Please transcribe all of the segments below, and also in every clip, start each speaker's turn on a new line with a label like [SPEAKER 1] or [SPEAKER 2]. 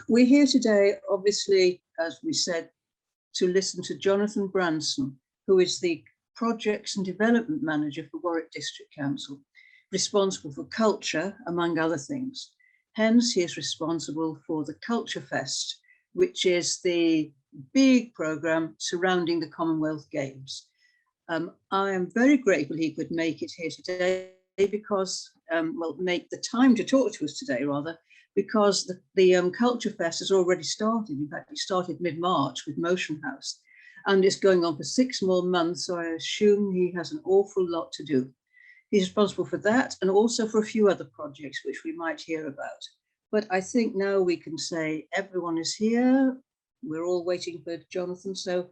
[SPEAKER 1] We're here today, obviously, as we said, to listen to Johnathan Branson, who is the Projects and Development Manager for Warwick District Council, responsible for culture, among other things. Hence, he is responsible for the CultureFest, which is the big programme surrounding the Commonwealth Games. I am very grateful he could make it here today because, make the time to talk to us today, rather, because the CultureFest has already started. In fact, it started mid-March with Motion House, and it's going on for 6 more months, so I assume he has an awful lot to do. He's responsible for that and also for a few other projects which we might hear about. But I think now we can say everyone is here. We're all waiting for Johnathan. So,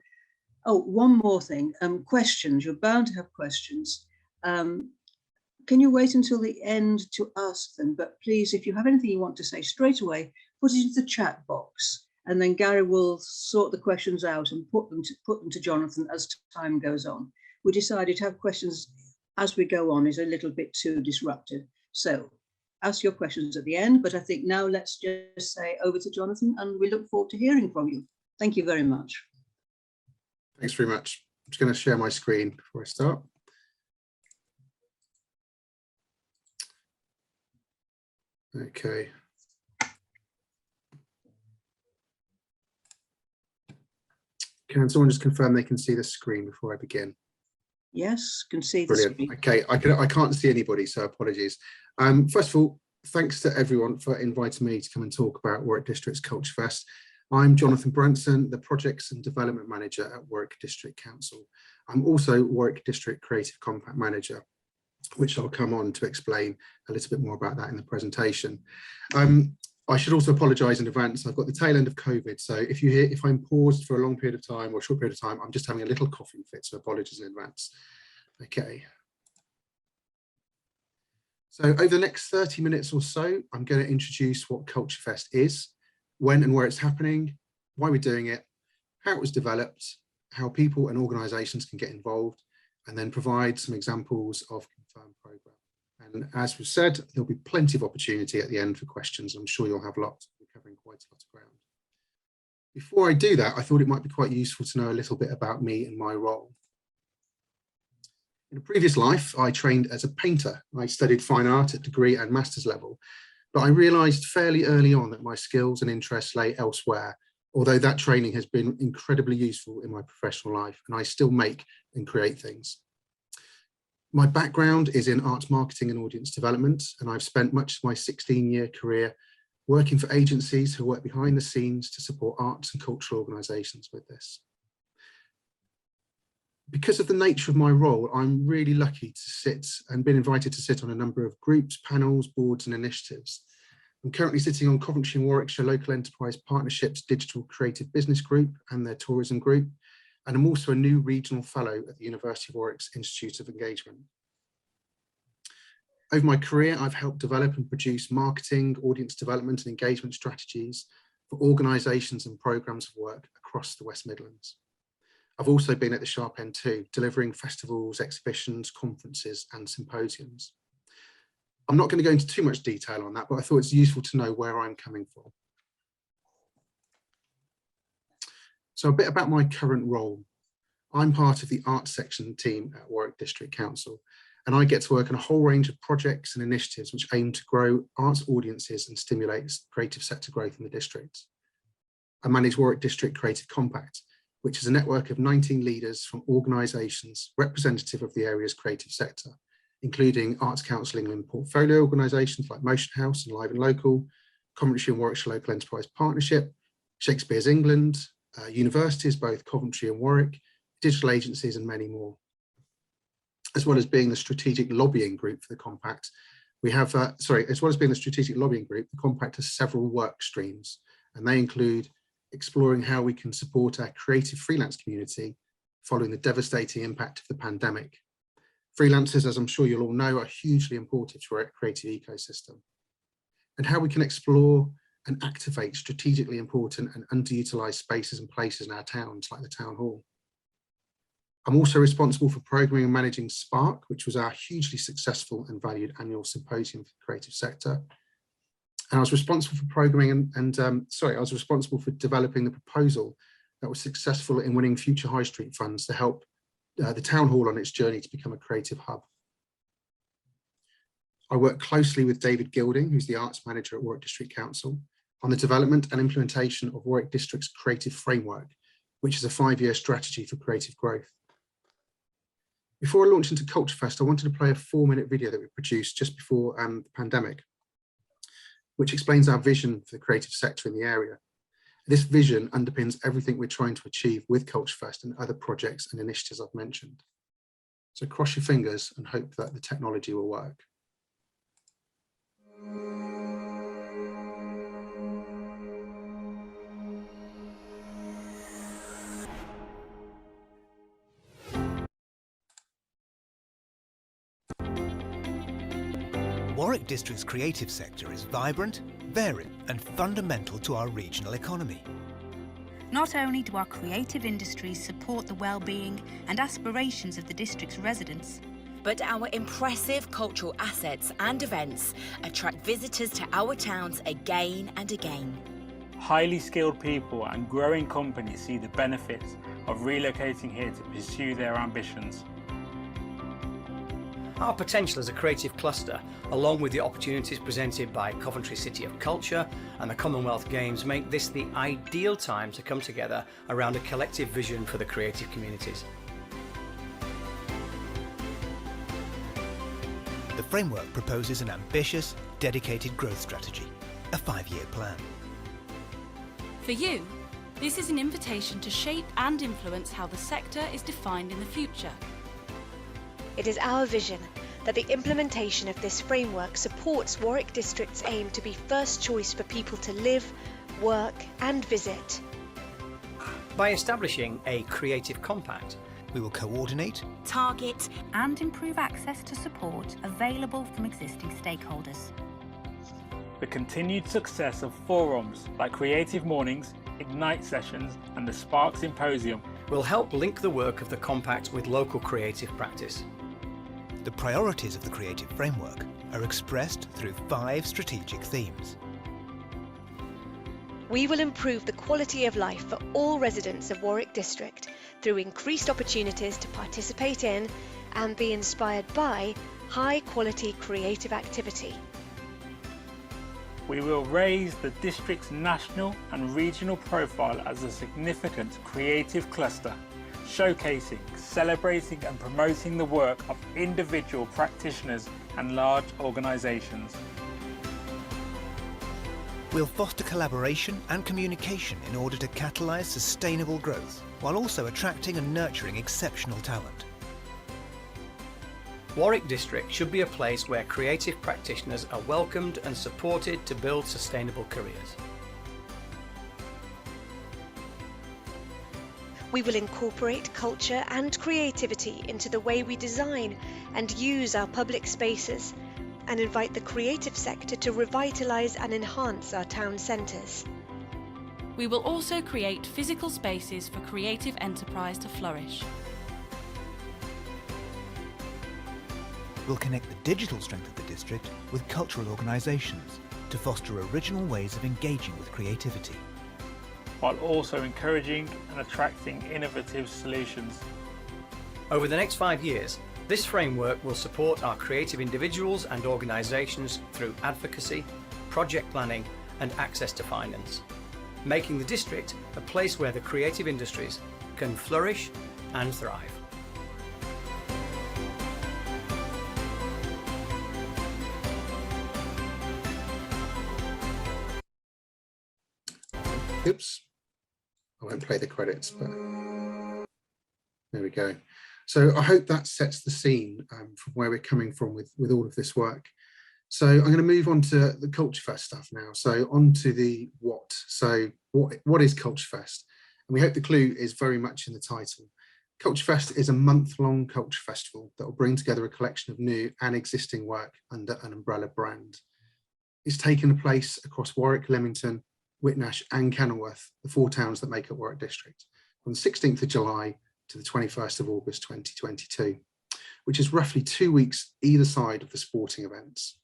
[SPEAKER 1] one more thing, questions. You're bound to have questions. Can you wait until the end to ask them? But please, if you have anything you want to say straight away, put it into the chat box, and then Gary will sort the questions out and put them to Johnathan as time goes on. We decided to have questions as we go on is a little bit too disruptive. So ask your questions at the end, but I think now let's just say over to Johnathan, and we look forward to hearing from you. Thank you very much.
[SPEAKER 2] Thanks very much. I'm just going to share my screen before I start. Okay. Can someone just confirm they can see the screen before I begin?
[SPEAKER 1] Yes, can see the
[SPEAKER 2] Brilliant.
[SPEAKER 1] screen.
[SPEAKER 2] Okay, I can't see anybody, so apologies. First of all, thanks to everyone for inviting me to come and talk about Warwick District's CultureFest. I'm Johnathan Branson, the Projects and Development Manager at Warwick District Council. I'm also Warwick District Creative Compact Manager, which I'll come on to explain a little bit more about that in the presentation. I should also apologise in advance. I've got the tail end of COVID, so if I'm paused for a long period of time or a short period of time, I'm just having a little coughing fit, so apologies in advance. Okay. So over the next 30 minutes or so, I'm going to introduce what CultureFest is, when and where it's happening, why we're doing it, how it was developed, how people and organisations can get involved, and then provide some examples of confirmed programme. And as we've said, there'll be plenty of opportunity at the end for questions. I'm sure you'll have lots. We're covering quite a lot of ground. Before I do that, I thought it might be quite useful to know a little bit about me and my role. In a previous life, I trained as a painter. I studied fine art at degree and master's level, but I realised fairly early on that my skills and interests lay elsewhere, although that training has been incredibly useful in my professional life, and I still make and create things. My background is in arts marketing and audience development, and I've spent much of my 16-year career working for agencies who work behind the scenes to support arts and cultural organisations with this. Because of the nature of my role, I'm really lucky to sit and been invited to sit on a number of groups, panels, boards and initiatives. I'm currently sitting on Coventry and Warwickshire Local Enterprise Partnerships Digital Creative Business Group and their tourism group, and I'm also a new regional fellow at the University of Warwick's Institute of Engagement. Over my career, I've helped develop and produce marketing, audience development and engagement strategies for organisations and programmes of work across the West Midlands. I've also been at the sharp end too, delivering festivals, exhibitions, conferences and symposiums. I'm not going to go into too much detail on that, but I thought it's useful to know where I'm coming from. So a bit about my current role. I'm part of the arts section team at Warwick District Council, and I get to work on a whole range of projects and initiatives which aim to grow arts audiences and stimulate creative sector growth in the district. I manage Warwick District Creative Compact, which is a network of 19 leaders from organisations representative of the area's creative sector, including Arts Council England portfolio organisations like Motion House and Live and Local, Coventry and Warwickshire Local Enterprise Partnership, Shakespeare's England, universities, both Coventry and Warwick, digital agencies and many more. As well as being the strategic lobbying group for the Compact, we have, as well as being the strategic lobbying group, the Compact has several work streams, and they include exploring how we can support our creative freelance community following the devastating impact of the pandemic. Freelancers, as I'm sure you'll all know, are hugely important to our creative ecosystem, and how we can explore and activate strategically important and underutilised spaces and places in our towns, like the Town Hall. I'm also responsible for programming and managing Spark, which was our hugely successful and valued annual symposium for the creative sector. And I was responsible for programming I was responsible for developing the proposal that was successful in winning future High Street funds to help the town hall on its journey to become a creative hub. I worked closely with David Gilding, who's the arts manager at Warwick District Council, on the development and implementation of Warwick District's creative framework, which is a 5-year strategy for creative growth. Before I launched into CultureFest, I wanted to play a 4-minute video that we produced just before the pandemic, which explains our vision for the creative sector in the area. This vision underpins everything we're trying to achieve with CultureFest and other projects and initiatives I've mentioned. So cross your fingers and hope that the technology will work.
[SPEAKER 3] Warwick District's creative sector is vibrant, varied and fundamental to our regional economy.
[SPEAKER 4] Not only do our creative industries support the well-being and aspirations of the district's residents,
[SPEAKER 5] but our impressive cultural assets and events attract visitors to our towns again and again.
[SPEAKER 6] Highly skilled people and growing companies see the benefits of relocating here to pursue their ambitions.
[SPEAKER 7] Our potential as a creative cluster, along with the opportunities presented by Coventry City of Culture and the Commonwealth Games, make this the ideal time to come together around a collective vision for the creative communities.
[SPEAKER 3] The framework proposes an ambitious, dedicated growth strategy, a 5-year plan.
[SPEAKER 8] For you, this is an invitation to shape and influence how the sector is defined in the future.
[SPEAKER 9] It is our vision that the implementation of this framework supports Warwick District's aim to be first choice for people to live, work and visit.
[SPEAKER 7] By establishing a creative compact,
[SPEAKER 3] we will coordinate,
[SPEAKER 4] target and improve access to support available from existing stakeholders.
[SPEAKER 6] The continued success of forums like Creative Mornings, Ignite Sessions and the Spark Symposium
[SPEAKER 7] will help link the work of the compact with local creative practice.
[SPEAKER 3] The priorities of the creative framework are expressed through 5 strategic themes.
[SPEAKER 9] We will improve the quality of life for all residents of Warwick District through increased opportunities to participate in and be inspired by high-quality creative activity.
[SPEAKER 6] We will raise the district's national and regional profile as a significant creative cluster, showcasing, celebrating and promoting the work of individual practitioners and large organisations.
[SPEAKER 3] We'll foster collaboration and communication in order to catalyse sustainable growth, while also attracting and nurturing exceptional talent.
[SPEAKER 7] Warwick District should be a place where creative practitioners are welcomed and supported to build sustainable careers.
[SPEAKER 9] We will incorporate culture and creativity into the way we design and use our public spaces and invite the creative sector to revitalise and enhance our town centres.
[SPEAKER 8] We will also create physical spaces for creative enterprise to flourish.
[SPEAKER 3] We'll connect the digital strength of the district with cultural organisations to foster original ways of engaging with creativity,
[SPEAKER 6] while also encouraging and attracting innovative solutions.
[SPEAKER 7] Over the next 5 years, this framework will support our creative individuals and organisations through advocacy, project planning and access to finance, making the district a place where the creative industries can flourish and thrive.
[SPEAKER 2] Oops, I won't play the credits, but there we go. So I hope that sets the scene from where we're coming from with all of this work. So I'm going to move on to the CultureFest stuff now. So on to the what. So what is CultureFest? And we hope the clue is very much in the title. CultureFest is a month-long culture festival that will bring together a collection of new and existing work under an umbrella brand. It's taken place across Warwick, Leamington, Whitnash and Kenilworth, the 4 towns that make up Warwick District, from the 16th of July to the 21st of August 2022, which is roughly 2 weeks either side of the sporting events.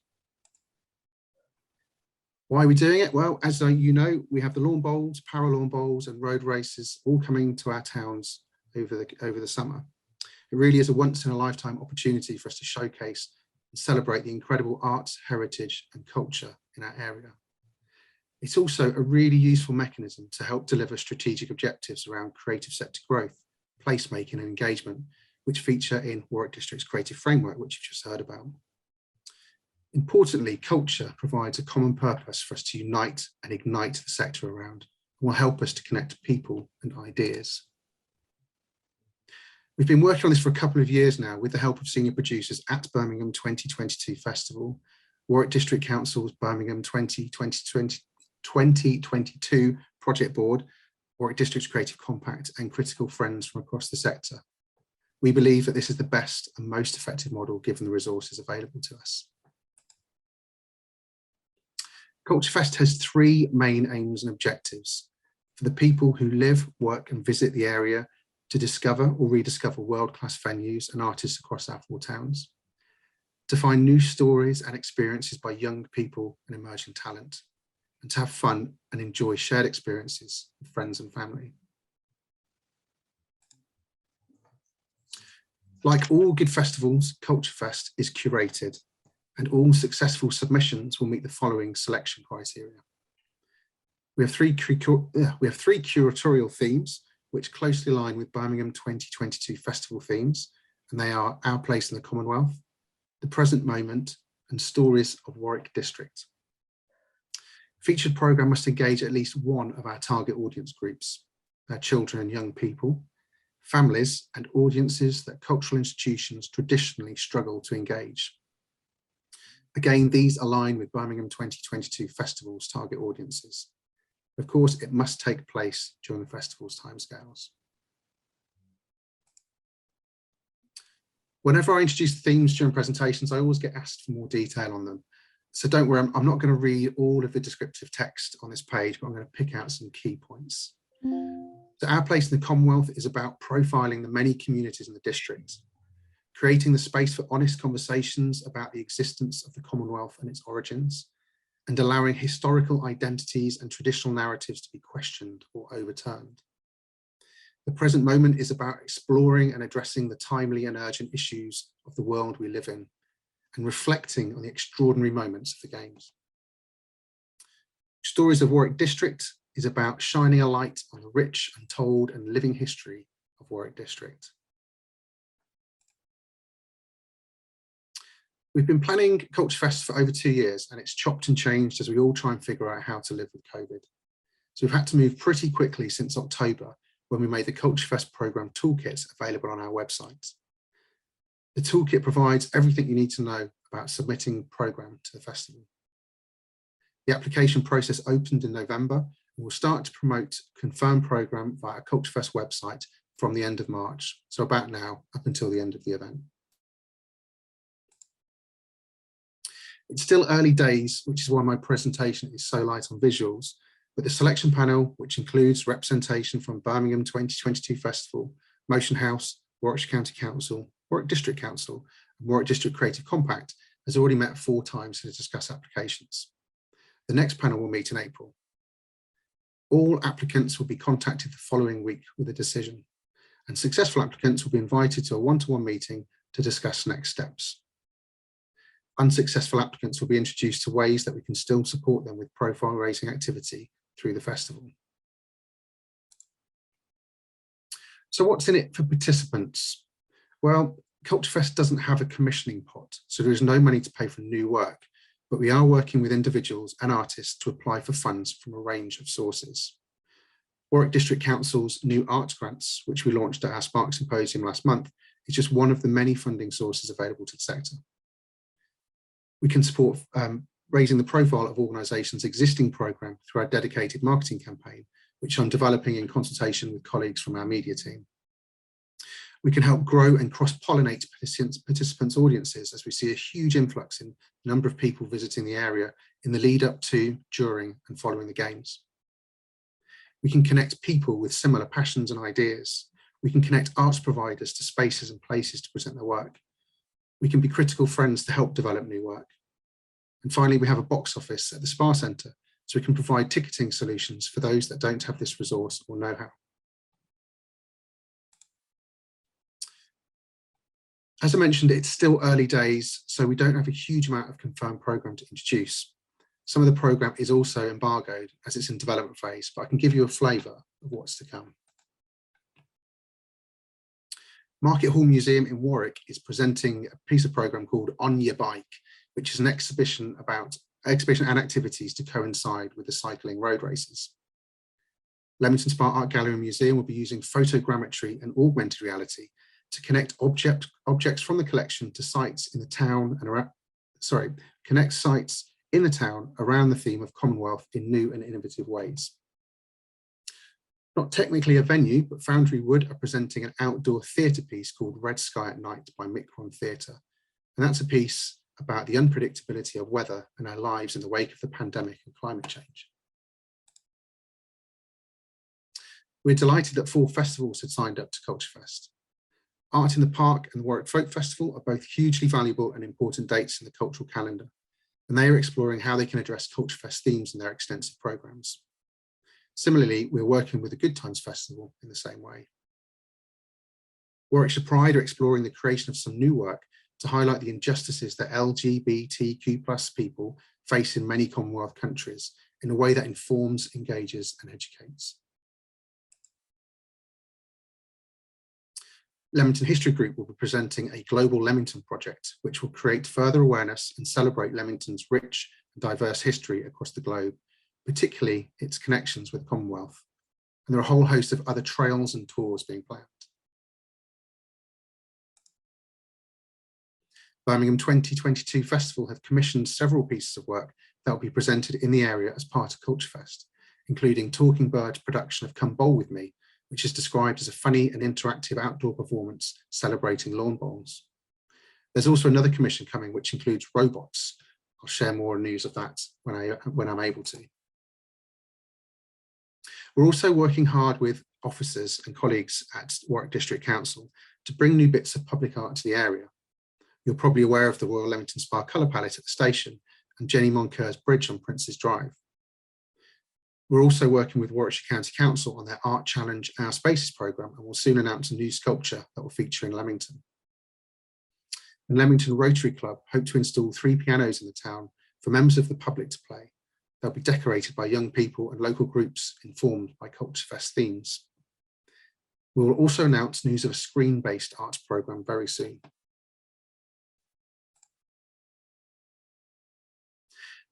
[SPEAKER 2] Why are we doing it? Well, as you know, we have the lawn bowls, para lawn bowls and road races all coming to our towns over the summer. It really is a once in a lifetime opportunity for us to showcase and celebrate the incredible arts, heritage and culture in our area. It's also a really useful mechanism to help deliver strategic objectives around creative sector growth, placemaking and engagement, which feature in Warwick District's creative framework, which you've just heard about. Importantly, culture provides a common purpose for us to unite and ignite the sector around, and will help us to connect people and ideas. We've been working on this for a couple of years now with the help of senior producers at Birmingham 2022 Festival, Warwick District Council's Birmingham 2022 Project Board, Warwick District's Creative Compact and critical friends from across the sector. We believe that this is the best and most effective model given the resources available to us. CultureFest has three main aims and objectives: for the people who live, work and visit the area to discover or rediscover world-class venues and artists across our 4 towns, to find new stories and experiences by young people and emerging talent, and to have fun and enjoy shared experiences with friends and family. Like all good festivals, CultureFest is curated, and all successful submissions will meet the following selection criteria. We have three curatorial themes which closely align with Birmingham 2022 festival themes, and they are Our Place in the Commonwealth, The Present Moment, and Stories of Warwick District. Featured programme must engage at least one of our target audience groups, our children and young people, families and audiences that cultural institutions traditionally struggle to engage. Again, these align with Birmingham 2022 Festival's target audiences. Of course, it must take place during the festival's timescales. Whenever I introduce themes during presentations, I always get asked for more detail on them. So don't worry, I'm not going to read all of the descriptive text on this page, but I'm going to pick out some key points. So Our Place in the Commonwealth is about profiling the many communities in the district, creating the space for honest conversations about the existence of the Commonwealth and its origins, and allowing historical identities and traditional narratives to be questioned or overturned. The Present Moment is about exploring and addressing the timely and urgent issues of the world we live in, and reflecting on the extraordinary moments of the Games. Stories of Warwick District is about shining a light on the rich, untold and living history of Warwick District. We've been planning CultureFest for over 2 years, and it's chopped and changed as we all try and figure out how to live with COVID. So we've had to move pretty quickly since October, when we made the CultureFest programme toolkit available on our website. The toolkit provides everything you need to know about submitting a programme to the festival. The application process opened in November, and we'll start to promote confirmed programme via our CultureFest website from the end of March, so about now, up until the end of the event. It's still early days, which is why my presentation is so light on visuals, but the selection panel, which includes representation from Birmingham 2022 Festival, Motion House, Warwickshire County Council, Warwick District Council, and Warwick District Creative Compact, has already met 4 times to discuss applications. The next panel will meet in April. All applicants will be contacted the following week with a decision, and successful applicants will be invited to a one-to-one meeting to discuss next steps. Unsuccessful applicants will be introduced to ways that we can still support them with profile raising activity through the festival. So what's in it for participants? Well, CultureFest doesn't have a commissioning pot, so there is no money to pay for new work, but we are working with individuals and artists to apply for funds from a range of sources. Warwick District Council's new arts grants, which we launched at our Spark Symposium last month, is just one of the many funding sources available to the sector. We can support raising the profile of organisations' existing programme through our dedicated marketing campaign, which I'm developing in consultation with colleagues from our media team. We can help grow and cross-pollinate participants' audiences as we see a huge influx in the number of people visiting the area in the lead up to, during and following the Games. We can connect people with similar passions and ideas. We can connect arts providers to spaces and places to present their work. We can be critical friends to help develop new work. And finally, we have a box office at the Spa Centre, so we can provide ticketing solutions for those that don't have this resource or know-how. As I mentioned, it's still early days, so we don't have a huge amount of confirmed programme to introduce. Some of the programme is also embargoed as it's in development phase, but I can give you a flavour of what's to come. Market Hall Museum in Warwick is presenting a piece of programme called On Your Bike, which is an exhibition and activities to coincide with the cycling road races. Leamington Spa Art Gallery and Museum will be using photogrammetry and augmented reality to connect objects from the collection to sites in the town and around, connect sites in the town around the theme of Commonwealth in new and innovative ways. Not technically a venue, but Foundry Wood are presenting an outdoor theatre piece called Red Sky at Night by Micron Theatre. And that's a piece about the unpredictability of weather and our lives in the wake of the pandemic and climate change. We're delighted that 4 festivals had signed up to CultureFest. Art in the Park and the Warwick Folk Festival are both hugely valuable and important dates in the cultural calendar, and they are exploring how they can address CultureFest themes in their extensive programmes. Similarly, we're working with the Good Times Festival in the same way. Warwickshire Pride are exploring the creation of some new work to highlight the injustices that LGBTQ+ people face in many Commonwealth countries in a way that informs, engages and educates. Leamington History Group will be presenting a global Leamington project, which will create further awareness and celebrate Leamington's rich and diverse history across the globe, particularly its connections with Commonwealth. And there are a whole host of other trails and tours being planned. Birmingham 2022 Festival have commissioned several pieces of work that will be presented in the area as part of CultureFest, including Talking Bird's production of Come Bowl With Me, which is described as a funny and interactive outdoor performance celebrating lawn bowls. There's also another commission coming, which includes robots. I'll share more news of that when I'm able to. We're also working hard with officers and colleagues at Warwick District Council to bring new bits of public art to the area. You're probably aware of the Royal Leamington Spa colour palette at the station and Jenny Monker's bridge on Prince's Drive. We're also working with Warwickshire County Council on their Art Challenge Our Spaces programme, and will soon announce a new sculpture that will feature in Leamington. And Leamington Rotary Club hope to install 3 pianos in the town for members of the public to play. They'll be decorated by young people and local groups informed by CultureFest themes. We will also announce news of a screen-based arts programme very soon.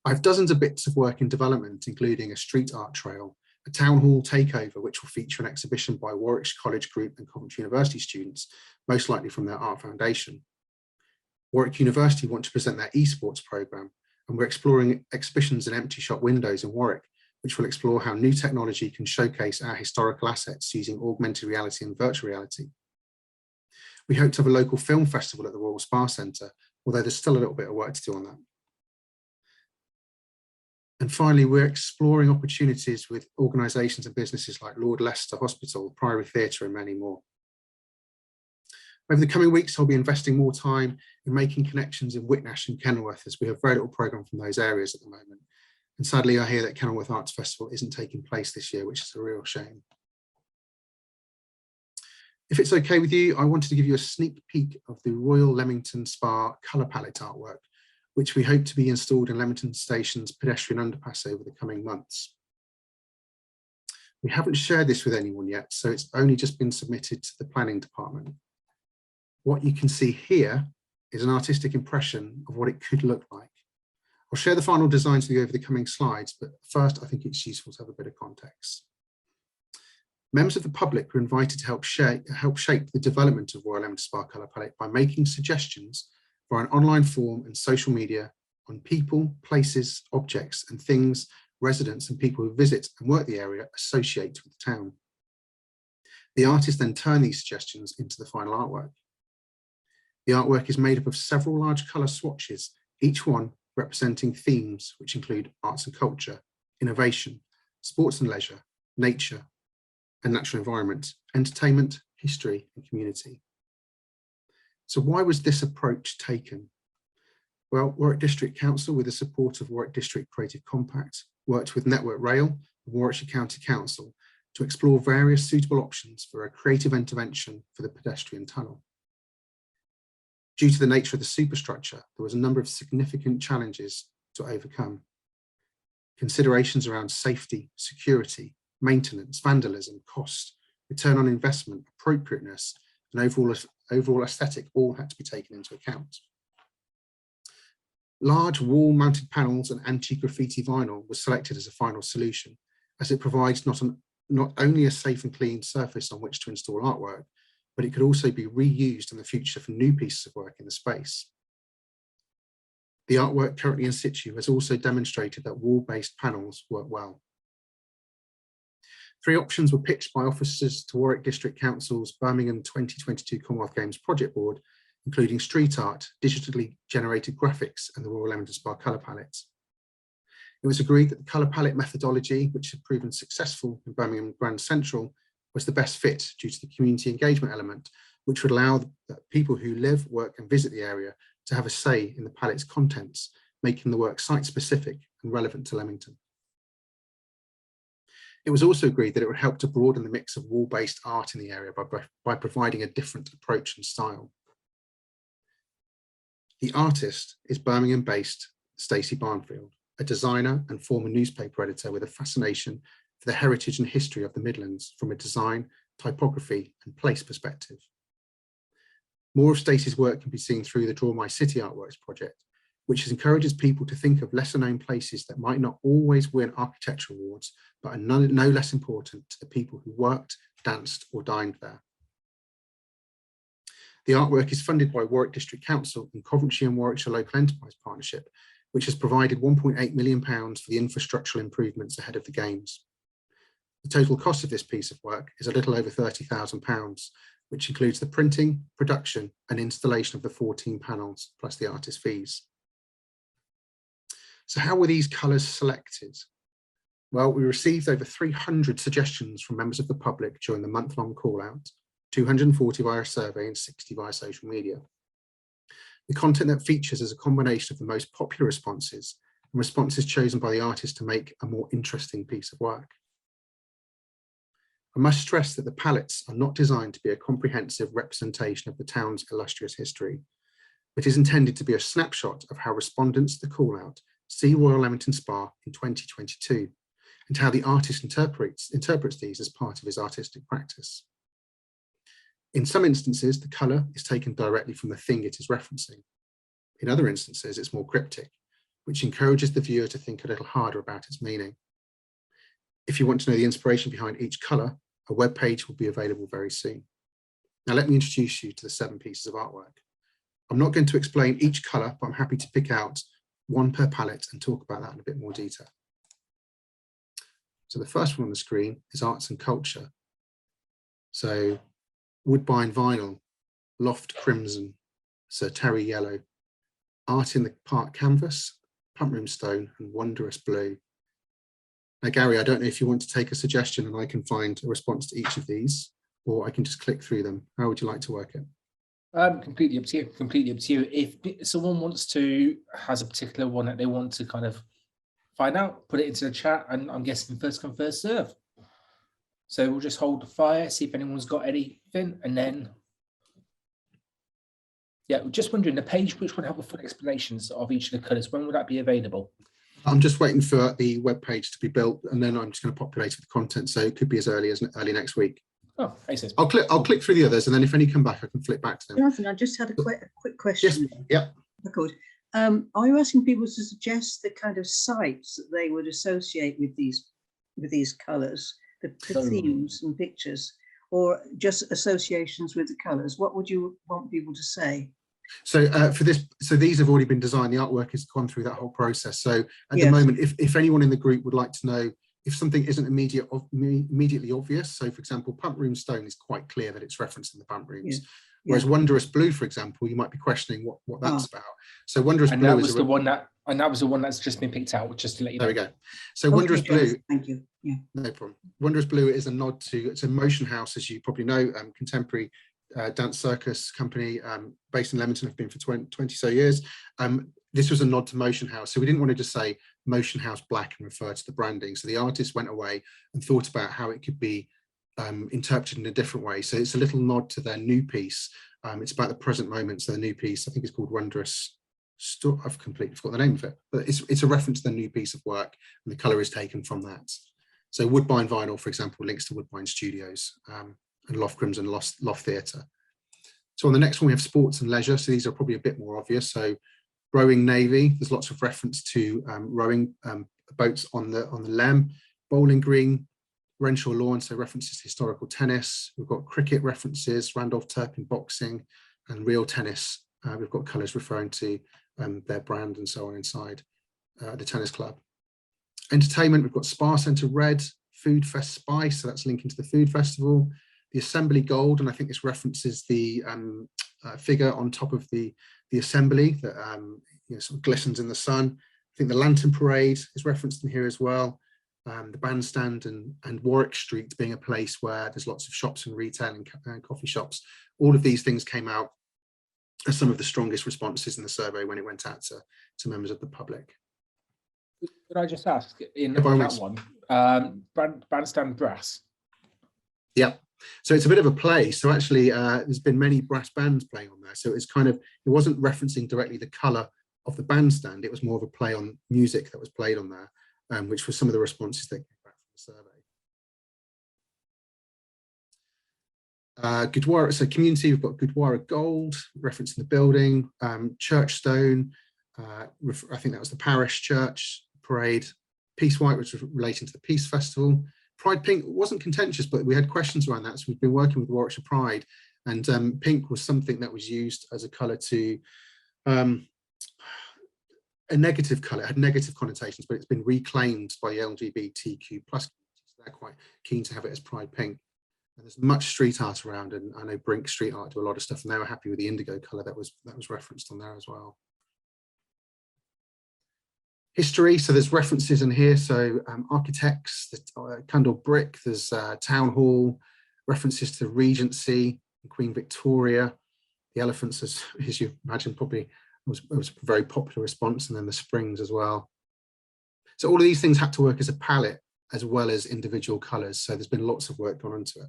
[SPEAKER 2] I have dozens of bits of work in development, including a street art trail, a town hall takeover, which will feature an exhibition by Warwickshire College Group and Coventry University students, most likely from their art foundation. Warwick University want to present their esports programme, and we're exploring exhibitions in empty shop windows in Warwick, which will explore how new technology can showcase our historical assets using augmented reality and virtual reality. We hope to have a local film festival at the Royal Spa Centre, although there's still a little bit of work to do on that. And finally, we're exploring opportunities with organisations and businesses like Lord Leicester Hospital, Priory Theatre and many more. Over the coming weeks, I'll be investing more time in making connections in Whitnash and Kenilworth, as we have very little programme from those areas at the moment. And sadly, I hear that Kenilworth Arts Festival isn't taking place this year, which is a real shame. If it's okay with you, I wanted to give you a sneak peek of the Royal Leamington Spa colour palette artwork, which we hope to be installed in Leamington Station's pedestrian underpass over the coming months. We haven't shared this with anyone yet, so it's only just been submitted to the planning department. What you can see here is an artistic impression of what it could look like. I'll share the final designs with you over the coming slides, but first I think it's useful to have a bit of context. Members of the public were invited to help shape the development of Royal Leamington Spa colour palette by making suggestions via an online form and social media on people, places, objects and things residents and people who visit and work the area associate with the town. The artists then turn these suggestions into the final artwork. The artwork is made up of several large colour swatches, each one representing themes which include arts and culture, innovation, sports and leisure, nature and natural environment, entertainment, history and community. So why was this approach taken? Well, Warwick District Council, with the support of Warwick District Creative Compact, worked with Network Rail and Warwickshire County Council to explore various suitable options for a creative intervention for the pedestrian tunnel. Due to the nature of the superstructure, there was a number of significant challenges to overcome. Considerations around safety, security, maintenance, vandalism, cost, return on investment, appropriateness, and overall aesthetic all had to be taken into account. Large wall-mounted panels and anti-graffiti vinyl was selected as a final solution, as it provides not only a safe and clean surface on which to install artwork, but it could also be reused in the future for new pieces of work in the space. The artwork currently in situ has also demonstrated that wall-based panels work well. 3 options were pitched by officers to Warwick District Council's Birmingham 2022 Commonwealth Games Project Board, including street art, digitally generated graphics, and the Royal Leamington Spa colour palette. It was agreed that the colour palette methodology, which had proven successful in Birmingham Grand Central, was the best fit due to the community engagement element, which would allow people who live, work and visit the area to have a say in the palette's contents, making the work site-specific and relevant to Leamington. It was also agreed that it would help to broaden the mix of wall-based art in the area by providing a different approach and style. The artist is Birmingham-based Stacey Barnfield, a designer and former newspaper editor with a fascination for the heritage and history of the Midlands from a design, typography and place perspective. More of Stacey's work can be seen through the Draw My City Artworks project, which encourages people to think of lesser known places that might not always win architecture awards, but are no less important to the people who worked, danced or dined there. The artwork is funded by Warwick District Council and Coventry and Warwickshire Local Enterprise Partnership, which has provided £1.8 million for the infrastructural improvements ahead of the Games. The total cost of this piece of work is a little over £30,000, which includes the printing, production and installation of the 14 panels, plus the artist fees. So how were these colours selected? Well, we received over 300 suggestions from members of the public during the month-long call-out, 240 via survey and 60 via social media. The content that features is a combination of the most popular responses and responses chosen by the artist to make a more interesting piece of work. I must stress that the palettes are not designed to be a comprehensive representation of the town's illustrious history, but is intended to be a snapshot of how respondents to the call-out see Royal Leamington Spa in 2022 and how the artist interprets these as part of his artistic practice. In some instances, the colour is taken directly from the thing it is referencing. In other instances, it's more cryptic, which encourages the viewer to think a little harder about its meaning. If you want to know the inspiration behind each colour, a web page will be available very soon. Now let me introduce you to the 7 pieces of artwork. I'm not going to explain each colour, but I'm happy to pick out one per palette and talk about that in a bit more detail. So the first one on the screen is Arts and Culture. So Woodbine Vinyl, Loft Crimson, Sir Terry Yellow, Art in the Park Canvas, Pump Room Stone and Wondrous Blue. Now, Gary, I don't know if you want to take a suggestion and I can find a response to each of these, or I can just click through them. How would you like to work it?
[SPEAKER 10] Completely up to you. Completely up to you. If someone has a particular one that they want to kind of find out, put it into the chat, and I'm guessing first come, first serve. So we'll just hold the fire, see if anyone's got anything, and then, yeah, just wondering, the page which would have the full explanations of each of the colours, when would that be available?
[SPEAKER 2] I'm just waiting for the web page to be built, and then I'm just going to populate with the content. So it could be as early next week.
[SPEAKER 10] Oh, excellent.
[SPEAKER 2] I'll click through the others, and then if any come back, I can flip back to them.
[SPEAKER 1] Jonathan, I just had a quick question.
[SPEAKER 2] Yes. Yeah.
[SPEAKER 1] I could. Are you asking people to suggest the kind of sites that they would associate with these colours, the themes and pictures, or just associations with the colours? What would you want people to say?
[SPEAKER 2] So for this, so these have already been designed. The artwork has gone through that whole process. So at the moment, if anyone in the group would like to know if something isn't immediately obvious, so for example, Pump Room Stone is quite clear that it's referenced in the pump rooms. Whereas Wondrous Blue, for example, you might be questioning what that's about. So Wondrous Blue
[SPEAKER 10] was the one that's just been picked out, just to let you know.
[SPEAKER 2] There we go. So Wondrous Blue.
[SPEAKER 1] Thank you. Yeah.
[SPEAKER 2] No problem. Wondrous Blue is a nod to, it's a motion house, as you probably know, contemporary dance circus company based in Leamington, have been for 20 so years. this was a nod to Motion House. So we didn't want to just say Motion House Black and refer to the branding. So the artist went away and thought about how it could be interpreted in a different way. So it's a little nod to their new piece. It's about the present moment. So the new piece, I think it's called Wondrous Store. I've completely forgot the name of it, but it's a reference to the new piece of work, and the colour is taken from that. So Woodbine Vinyl, for example, links to Woodbine Studios and Loft Crimson Loft Theatre. So on the next one, we have sports and leisure. So these are probably a bit more obvious. So rowing navy, there's lots of reference to rowing boats on the Lem. Bowling green, Renshaw Lawn, so references to historical tennis. We've got cricket references, Randolph Turpin boxing, and real tennis. We've got colours referring to their brand and so on inside the tennis club. Entertainment, we've got Spa Centre Red, Food Fest Spice, so that's linking to the food festival. The Assembly Gold, and I think this references the figure on top of the assembly that sort of glistens in the sun. I think the Lantern Parade is referenced in here as well. The bandstand and Warwick Street being a place where there's lots of shops and retail and coffee shops. All of these things came out as some of the strongest responses in the survey when it went out to members of the public.
[SPEAKER 10] Could I just ask, in that one, bandstand brass?
[SPEAKER 2] Yeah, so it's a bit of a play. So actually, there's been many brass bands playing on there. So it's kind of, it wasn't referencing directly the colour of the bandstand. It was more of a play on music that was played on there. Which were some of the responses that came back from the survey. Gurdwara, so community, we've got Gurdwara Gold, referencing the building, Churchstone, I think that was the parish church parade, Peace White, which was relating to the Peace Festival. Pride Pink wasn't contentious, but we had questions around that. So we've been working with Warwickshire Pride, and pink was something that was used as a colour to, a negative colour. It had negative connotations, but it's been reclaimed by the LGBTQ plus community, so they're quite keen to have it as Pride Pink. And there's much street art around, and I know Brink Street Art do a lot of stuff, and they were happy with the indigo colour that was referenced on there as well. History, so there's references in here. So architects, the Cundall Brick, there's Town Hall, references to Regency, Queen Victoria, the elephants, as you imagine, probably was a very popular response, and then the springs as well. So all of these things had to work as a palette as well as individual colours. So there's been lots of work gone into it.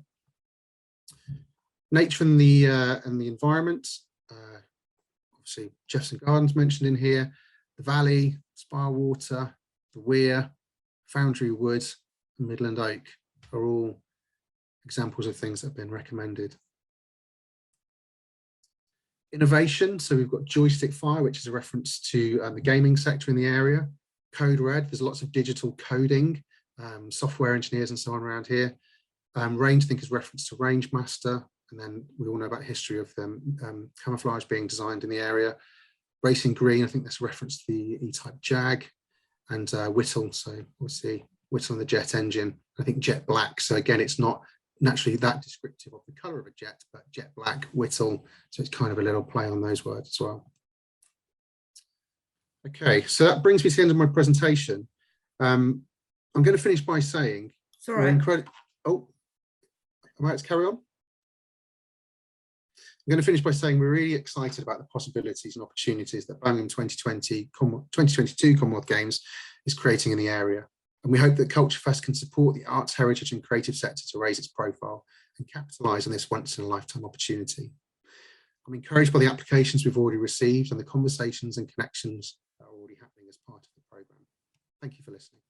[SPEAKER 2] Nature and the environment. Obviously, Jeffson Gardens mentioned in here. The Valley, Spa Water, the Weir, Foundry Wood, and Midland Oak are all examples of things that have been recommended. Innovation, so we've got Joystick Fire, which is a reference to the gaming sector in the area. Code Red, there's lots of digital coding, software engineers and so on around here. Range, I think, is reference to Range Master, and then we all know about the history of them, camouflage being designed in the area. Racing Green, I think that's a reference to the E-Type Jag, and Whittle, so we'll see Whittle and the jet engine. I think Jet Black, so again, it's not naturally that descriptive of the colour of a jet, but Jet Black, Whittle, so it's kind of a little play on those words as well. Okay, so that brings me to the end of my presentation. I'm going to finish by saying,
[SPEAKER 1] sorry.
[SPEAKER 2] Oh, am I about to carry on? I'm going to finish by saying we're really excited about the possibilities and opportunities that Birmingham 2022 Commonwealth Games is creating in the area. And we hope that CultureFest can support the arts, heritage and creative sector to raise its profile and capitalise on this once-in-a-lifetime opportunity. I'm encouraged by the applications we've already received and the conversations and connections that are already happening as part of the programme. Thank you for listening.